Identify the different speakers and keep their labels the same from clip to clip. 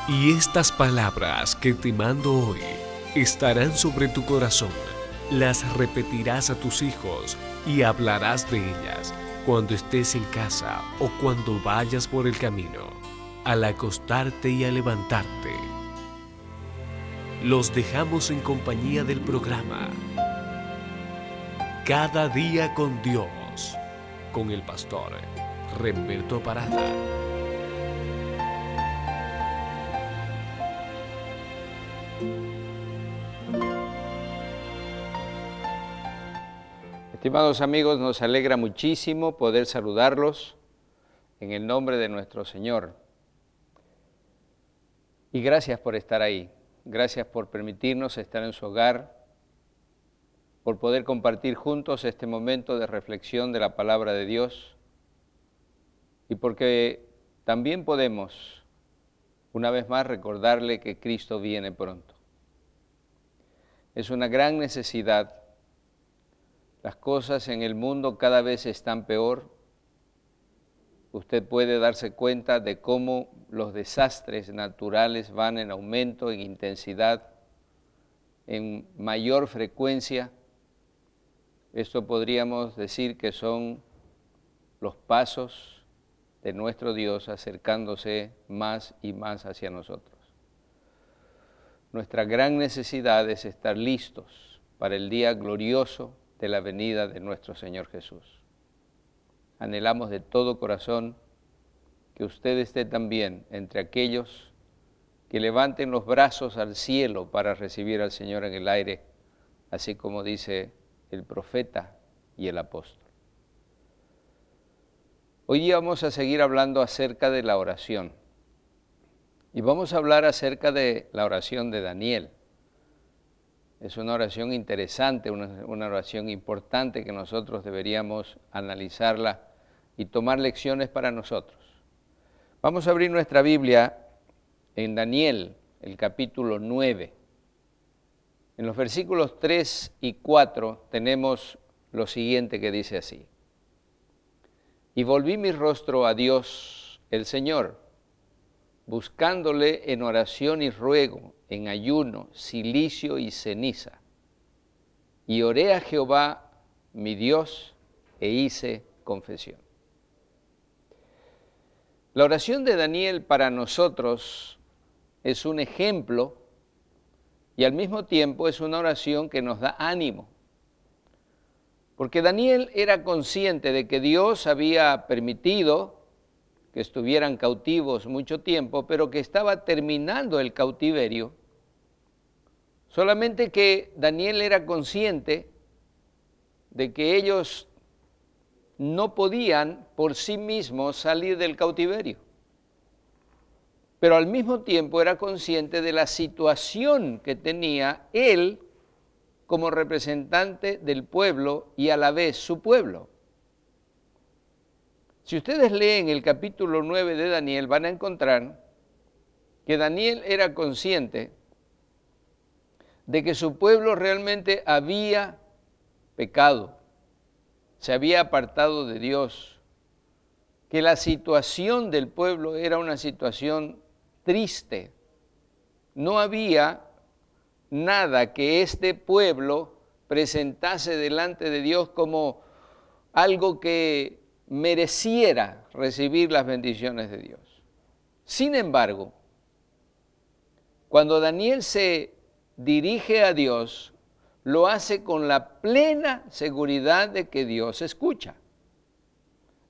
Speaker 1: Y estas palabras que te mando hoy estarán sobre tu corazón. Las repetirás a tus hijos y hablarás de ellas cuando estés en casa o cuando vayas por el camino, al acostarte y al levantarte. Los dejamos en compañía del programa Cada día con Dios, con el pastor Remberto Parada.
Speaker 2: Estimados amigos, nos alegra muchísimo poder saludarlos en el nombre de nuestro Señor. Y gracias por estar ahí, gracias por permitirnos estar en su hogar, por poder compartir juntos este momento de reflexión de la palabra de Dios y porque también podemos, una vez más, recordarle que Cristo viene pronto. Es una gran necesidad. Las cosas en el mundo cada vez están peor. Usted puede darse cuenta de cómo los desastres naturales van en aumento, en intensidad, en mayor frecuencia. Esto podríamos decir que son los pasos de nuestro Dios acercándose más y más hacia nosotros. Nuestra gran necesidad es estar listos para el día glorioso de la venida de nuestro Señor Jesús. Anhelamos de todo corazón que usted esté también entre aquellos que levanten los brazos al cielo para recibir al Señor en el aire, así como dice el profeta y el apóstol. Hoy día vamos a seguir hablando acerca de la oración y vamos a hablar acerca de la oración de Daniel. Es una oración interesante, una oración importante que nosotros deberíamos analizarla y tomar lecciones para nosotros. Vamos a abrir nuestra Biblia en Daniel, el capítulo 9. En los versículos 3 y 4 tenemos lo siguiente que dice así. Y volví mi rostro a Dios, el Señor, buscándole en oración y ruego, en ayuno, cilicio y ceniza. Y oré a Jehová, mi Dios, e hice confesión. La oración de Daniel para nosotros es un ejemplo y al mismo tiempo es una oración que nos da ánimo. Porque Daniel era consciente de que Dios había permitido que estuvieran cautivos mucho tiempo, pero que estaba terminando el cautiverio. Solamente que Daniel era consciente de que ellos no podían por sí mismos salir del cautiverio. Pero al mismo tiempo era consciente de la situación que tenía él como representante del pueblo y a la vez su pueblo. Si ustedes leen el capítulo 9 de Daniel, van a encontrar que Daniel era consciente de que su pueblo realmente había pecado, se había apartado de Dios, que la situación del pueblo era una situación triste. No había nada que este pueblo presentase delante de Dios como algo que mereciera recibir las bendiciones de Dios. Sin embargo, cuando Daniel se dirige a Dios, lo hace con la plena seguridad de que Dios escucha,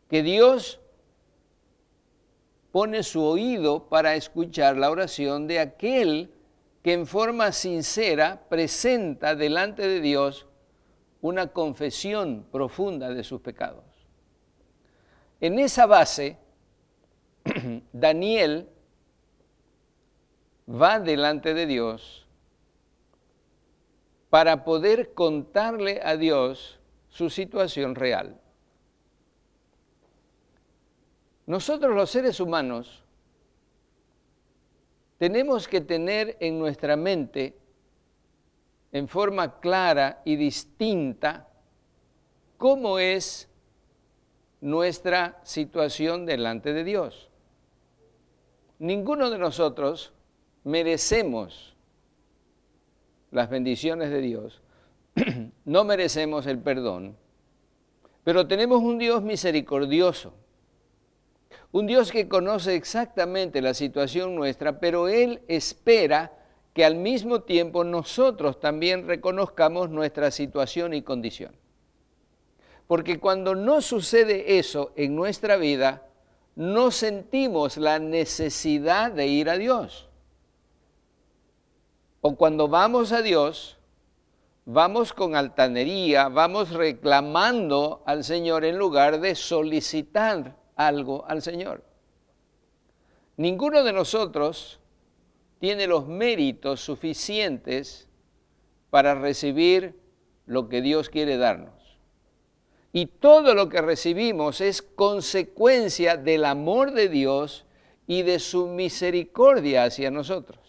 Speaker 2: que Dios pone su oído para escuchar la oración de aquel que en forma sincera presenta delante de Dios una confesión profunda de sus pecados. En esa base, Daniel va delante de Dios para poder contarle a Dios su situación real. Nosotros los seres humanos tenemos que tener en nuestra mente, en forma clara y distinta, cómo es nuestra situación delante de Dios. Ninguno de nosotros merecemos las bendiciones de Dios, no merecemos el perdón, pero tenemos un Dios misericordioso, un Dios que conoce exactamente la situación nuestra, pero Él espera que al mismo tiempo nosotros también reconozcamos nuestra situación y condición. Porque cuando no sucede eso en nuestra vida, no sentimos la necesidad de ir a Dios. O cuando vamos a Dios, vamos con altanería, vamos reclamando al Señor en lugar de solicitar algo al Señor. Ninguno de nosotros tiene los méritos suficientes para recibir lo que Dios quiere darnos. Y todo lo que recibimos es consecuencia del amor de Dios y de su misericordia hacia nosotros.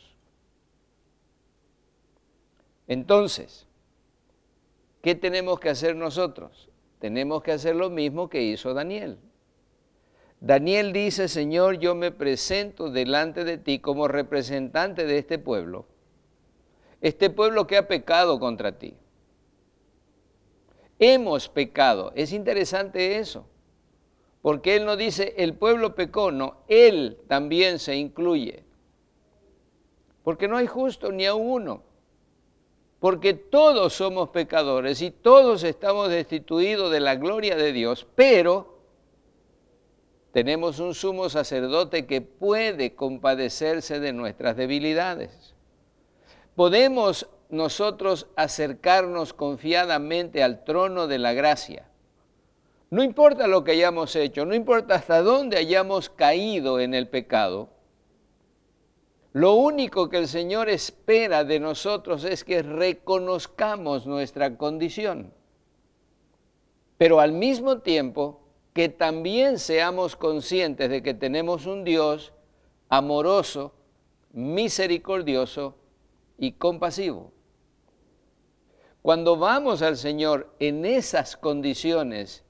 Speaker 2: Entonces, ¿qué tenemos que hacer nosotros? Tenemos que hacer lo mismo que hizo Daniel. Daniel dice, Señor, yo me presento delante de ti como representante de este pueblo que ha pecado contra ti. Hemos pecado. Es interesante eso, porque Él no dice, el pueblo pecó, no, Él también se incluye. Porque no hay justo ni a uno. Porque todos somos pecadores y todos estamos destituidos de la gloria de Dios, pero tenemos un sumo sacerdote que puede compadecerse de nuestras debilidades. Podemos nosotros acercarnos confiadamente al trono de la gracia. No importa lo que hayamos hecho, no importa hasta dónde hayamos caído en el pecado, lo único que el Señor espera de nosotros es que reconozcamos nuestra condición, pero al mismo tiempo que también seamos conscientes de que tenemos un Dios amoroso, misericordioso y compasivo. Cuando vamos al Señor en esas condiciones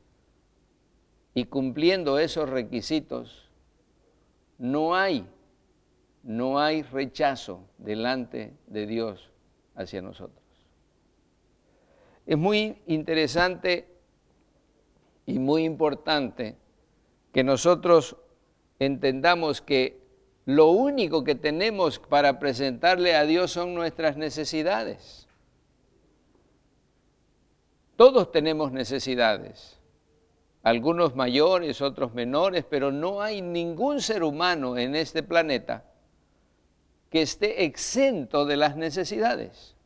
Speaker 2: y cumpliendo esos requisitos, no hay rechazo delante de Dios hacia nosotros. Es muy interesante y muy importante que nosotros entendamos que lo único que tenemos para presentarle a Dios son nuestras necesidades. Todos tenemos necesidades, algunos mayores, otros menores, pero no hay ningún ser humano en este planeta que esté exento de las necesidades.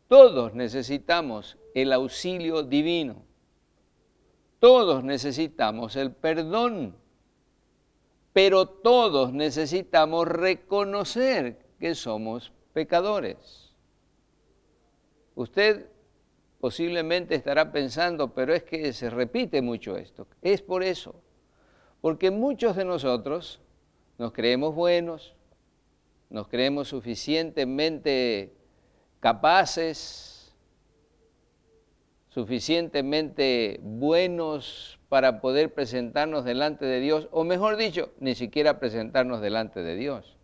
Speaker 2: Todos necesitamos el auxilio divino. Todos necesitamos el perdón. Pero todos necesitamos reconocer que somos pecadores. Usted posiblemente estará pensando, pero es que se repite mucho esto. Es por eso. Porque muchos de nosotros nos creemos buenos, nos creemos suficientemente capaces, suficientemente buenos para poder presentarnos delante de Dios, o mejor dicho, ni siquiera presentarnos delante de Dios.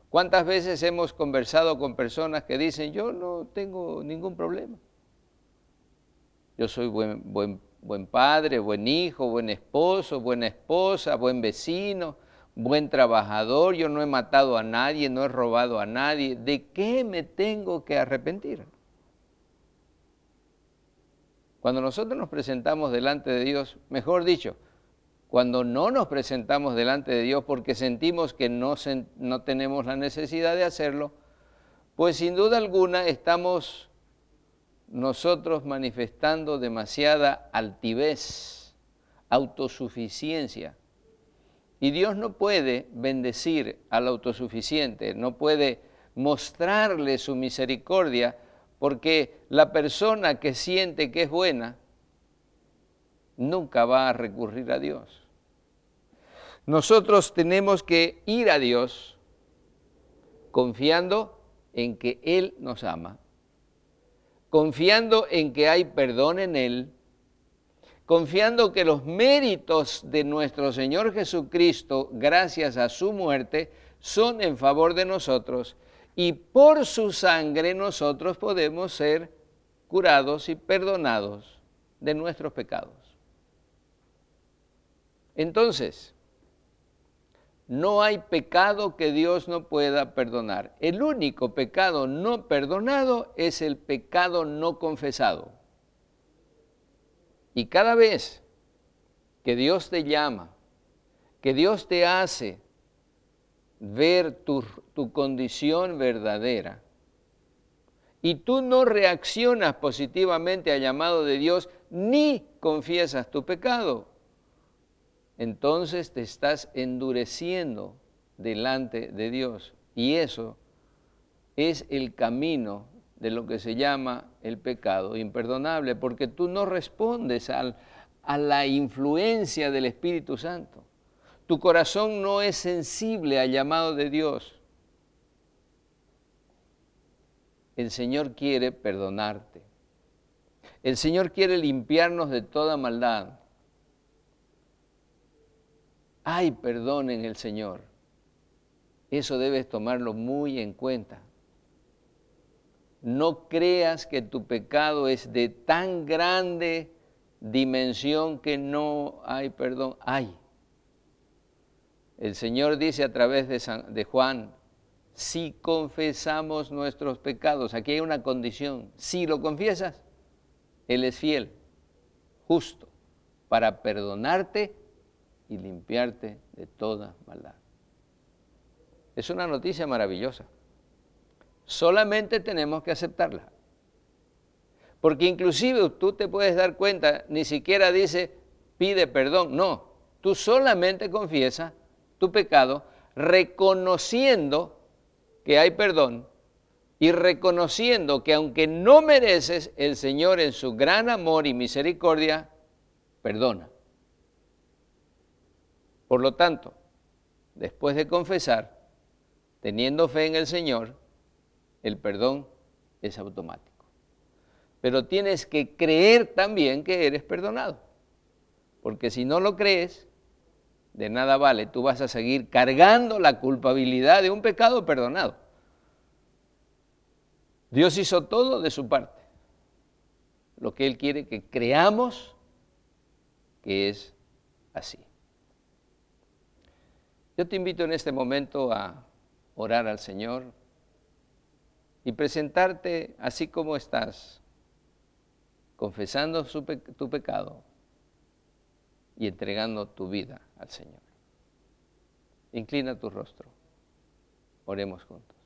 Speaker 2: ¿Cuántas veces hemos conversado con personas que dicen, yo no tengo ningún problema? Yo soy buen padre, buen hijo, buen esposo, buena esposa, buen vecino, buen trabajador, yo no he matado a nadie, no he robado a nadie. ¿De qué me tengo que arrepentir? Cuando nosotros nos presentamos delante de Dios, mejor dicho, cuando no nos presentamos delante de Dios porque sentimos que no tenemos la necesidad de hacerlo, pues sin duda alguna estamos nosotros manifestando demasiada altivez, autosuficiencia. Y Dios no puede bendecir al autosuficiente, no puede mostrarle su misericordia, porque la persona que siente que es buena nunca va a recurrir a Dios. Nosotros tenemos que ir a Dios confiando en que Él nos ama, confiando en que hay perdón en Él, confiando que los méritos de nuestro Señor Jesucristo, gracias a su muerte, son en favor de nosotros y por su sangre nosotros podemos ser curados y perdonados de nuestros pecados. Entonces, no hay pecado que Dios no pueda perdonar. El único pecado no perdonado es el pecado no confesado. Y cada vez que Dios te llama, que Dios te hace ver tu condición verdadera, y tú no reaccionas positivamente al llamado de Dios, ni confiesas tu pecado, entonces te estás endureciendo delante de Dios. Y eso es el camino de lo que se llama el pecado imperdonable, porque tú no respondes a la influencia del Espíritu Santo. Tu corazón no es sensible al llamado de Dios. El Señor quiere perdonarte. El Señor quiere limpiarnos de toda maldad. Hay perdón en el Señor. Eso debes tomarlo muy en cuenta. No creas que tu pecado es de tan grande dimensión que no hay perdón. Hay. El Señor dice a través de Juan, si confesamos nuestros pecados, aquí hay una condición, si lo confiesas, Él es fiel, justo, para perdonarte y limpiarte de toda maldad. Es una noticia maravillosa. Solamente tenemos que aceptarla. Porque inclusive tú te puedes dar cuenta, ni siquiera dice pide perdón, no. Tú solamente confiesas tu pecado reconociendo que hay perdón y reconociendo que aunque no mereces, el Señor en su gran amor y misericordia perdona. Por lo tanto, después de confesar, teniendo fe en el Señor, el perdón es automático. Pero tienes que creer también que eres perdonado, porque si no lo crees, de nada vale, tú vas a seguir cargando la culpabilidad de un pecado perdonado. Dios hizo todo de su parte, lo que Él quiere que creamos que es así. Yo te invito en este momento a orar al Señor y presentarte así como estás, confesando tu pecado y entregando tu vida al Señor. Inclina tu rostro. Oremos juntos.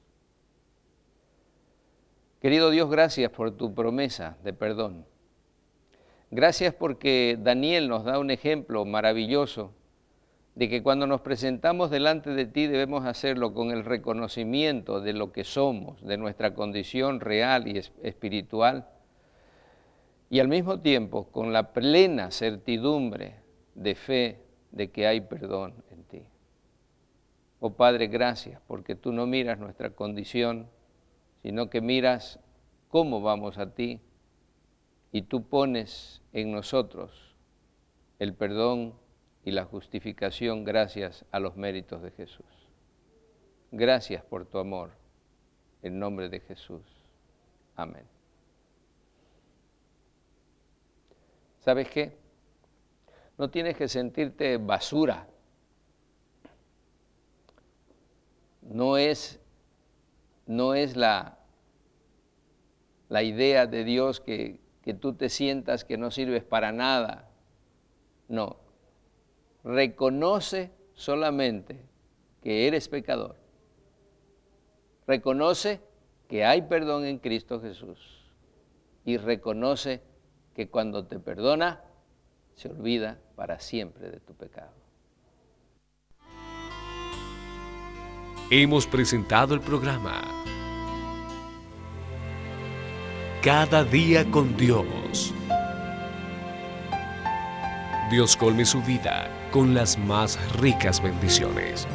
Speaker 2: Querido Dios, gracias por tu promesa de perdón. Gracias porque Daniel nos da un ejemplo maravilloso de que cuando nos presentamos delante de ti debemos hacerlo con el reconocimiento de lo que somos, de nuestra condición real y espiritual, y al mismo tiempo con la plena certidumbre de fe de que hay perdón en ti. Oh Padre, gracias porque tú no miras nuestra condición, sino que miras cómo vamos a ti y tú pones en nosotros el perdón y la justificación gracias a los méritos de Jesús. Gracias por tu amor, en nombre de Jesús. Amén. ¿Sabes qué? No tienes que sentirte basura. No es la idea de Dios que tú te sientas que no sirves para nada. No. Reconoce solamente que eres pecador. Reconoce que hay perdón en Cristo Jesús. Y reconoce que cuando te perdona, se olvida para siempre de tu pecado.
Speaker 1: Hemos presentado el programa Cada día con Dios. Dios colme su vida con las más ricas bendiciones.